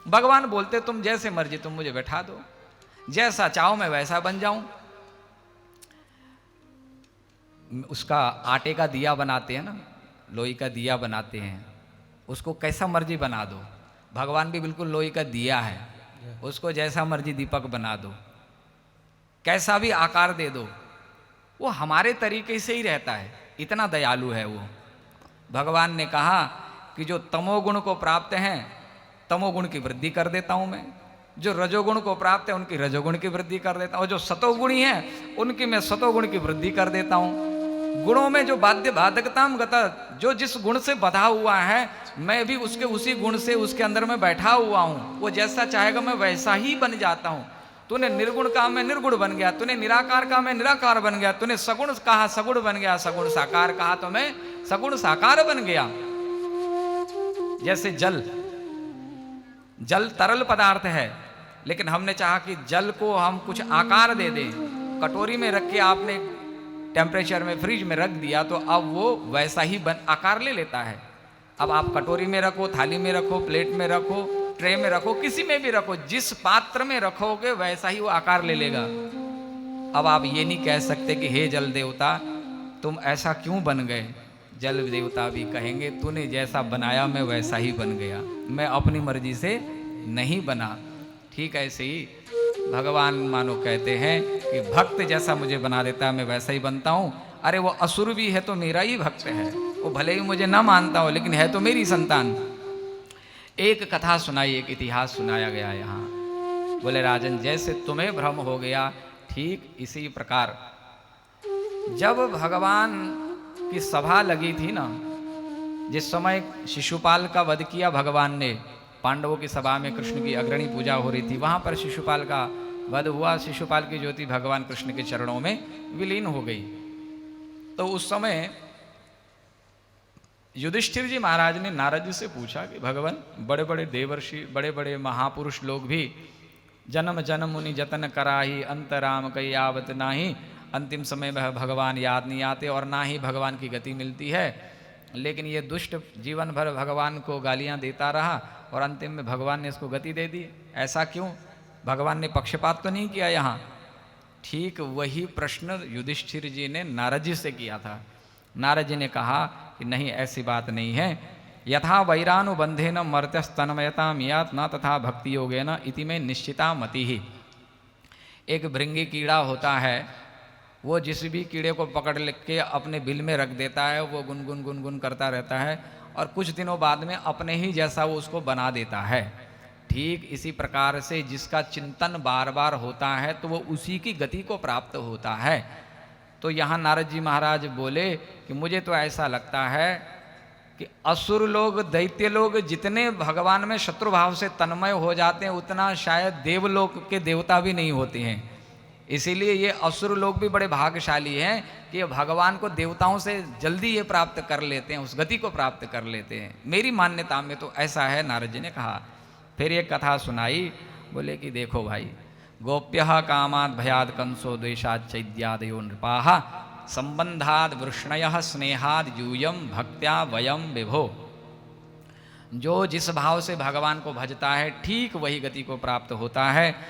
भगवान बोलते तुम जैसे मर्जी तुम मुझे बैठा दो, जैसा चाहो मैं वैसा बन जाऊं। उसका आटे का दिया बनाते हैं ना, लोई का दिया बनाते हैं, उसको कैसा मर्जी बना दो। भगवान भी बिल्कुल लोई का दिया है, उसको जैसा मर्जी दीपक बना दो, कैसा भी आकार दे दो, वो हमारे तरीके से ही रहता है, इतना दयालु है वो। भगवान ने कहा कि जो तमोगुण को प्राप्त हैं तमोगुण की वृद्धि कर देता हूं मैं, जो रजोगुण को प्राप्त है उनकी रजोगुण की वृद्धि कर देता हूं, और जो सतोगुणी है उनकी मैं सतोगुण की वृद्धि कर देता हूं। गुणों में जो बाध्य बाधकताम गता, जो जिस गुण से बधा हुआ है मैं भी उसके उसी गुण से उसके अंदर में बैठा हुआ हूं, वो जैसा चाहेगा मैं वैसा ही बन जाता हूं। तूने निर्गुण कहा मैं निर्गुण बन गया, तूने निराकार कहा मैं निराकार बन गया, तूने सगुण कहा सगुण बन गया, सगुण साकार कहा तो मैं सगुण साकार बन गया। जैसे जल, जल तरल पदार्थ है, लेकिन हमने चाहा कि जल को हम कुछ आकार दे दें, कटोरी में रख के आपने टेम्परेचर में फ्रिज में रख दिया तो अब वो वैसा ही आकार ले लेता है। अब आप कटोरी में रखो, थाली में रखो, प्लेट में रखो, ट्रे में रखो, किसी में भी रखो, जिस पात्र में रखोगे वैसा ही वो आकार ले लेगा। अब आप ये नहीं कह सकते कि हे जल देवता तुम ऐसा क्यों बन गए। जल देवता भी कहेंगे तूने जैसा बनाया मैं वैसा ही बन गया, मैं अपनी मर्जी से नहीं बना। ठीक ऐसे ही भगवान मानो कहते हैं कि भक्त जैसा मुझे बना देता है मैं वैसा ही बनता हूं। अरे वो असुर भी है तो मेरा ही भक्त है, वो भले ही मुझे ना मानता हो लेकिन है तो मेरी संतान। एक कथा सुनाई, एक इतिहास सुनाया गया यहाँ। बोले राजन जैसे तुम्हें भ्रम हो गया ठीक इसी प्रकार जब भगवान की सभा लगी थी ना, जिस समय शिशुपाल का वध किया भगवान ने, पांडवों की सभा में कृष्ण की अग्रणी पूजा हो रही थी, वहां पर शिशुपाल का वध हुआ। शिशुपाल की ज्योति भगवान कृष्ण के चरणों में विलीन हो गई। तो उस समय युधिष्ठिर जी महाराज ने नारद जी से पूछा कि भगवान बड़े बड़े देवर्षि बड़े बड़े महापुरुष लोग भी जन्म जन्म मुनि जतन कराही अंतराम कई आवत नाही, अंतिम समय में भगवान याद नहीं आते और ना ही भगवान की गति मिलती है, लेकिन ये दुष्ट जीवन भर भगवान को गालियां देता रहा और अंतिम में भगवान ने इसको गति दे दी। ऐसा क्यों? भगवान ने पक्षपात तो नहीं किया यहाँ। ठीक वही प्रश्न युधिष्ठिर जी ने नारद जी से किया था। नारद जी ने कहा कि नहीं ऐसी बात नहीं है, यथा वैरानुबंधेन मर्त्यस्तन्मयता मियात न तथा भक्ति योगेन इति में निश्चिता मति ही। एक भृंगी कीड़ा होता है, वो जिस भी कीड़े को पकड़ के अपने बिल में रख देता है, वो गुनगुन गुनगुन करता रहता है और कुछ दिनों बाद में अपने ही जैसा वो उसको बना देता है। ठीक इसी प्रकार से जिसका चिंतन बार बार होता है तो वो उसी की गति को प्राप्त होता है। तो यहाँ नारद जी महाराज बोले कि मुझे तो ऐसा लगता है कि असुर लोग दैत्य लोग जितने भगवान में शत्रु भाव से तन्मय हो जाते हैं उतना शायद देवलोक के देवता भी नहीं होते हैं। इसीलिए ये असुर लोग भी बड़े भाग्यशाली हैं कि ये भगवान को देवताओं से जल्दी ये प्राप्त कर लेते हैं, उस गति को प्राप्त कर लेते हैं। मेरी मान्यता में तो ऐसा है, नारद जी ने कहा। फिर एक कथा सुनाई, बोले कि देखो भाई, गोप्य कामाद भयाद कंसो द्वेषाद चैद्यादयो नृपाः संबंधाद वृष्णय स्नेहाद यूयम भक्त्या वयम विभो। जो जिस भाव से भगवान को भजता है ठीक वही गति को प्राप्त होता है।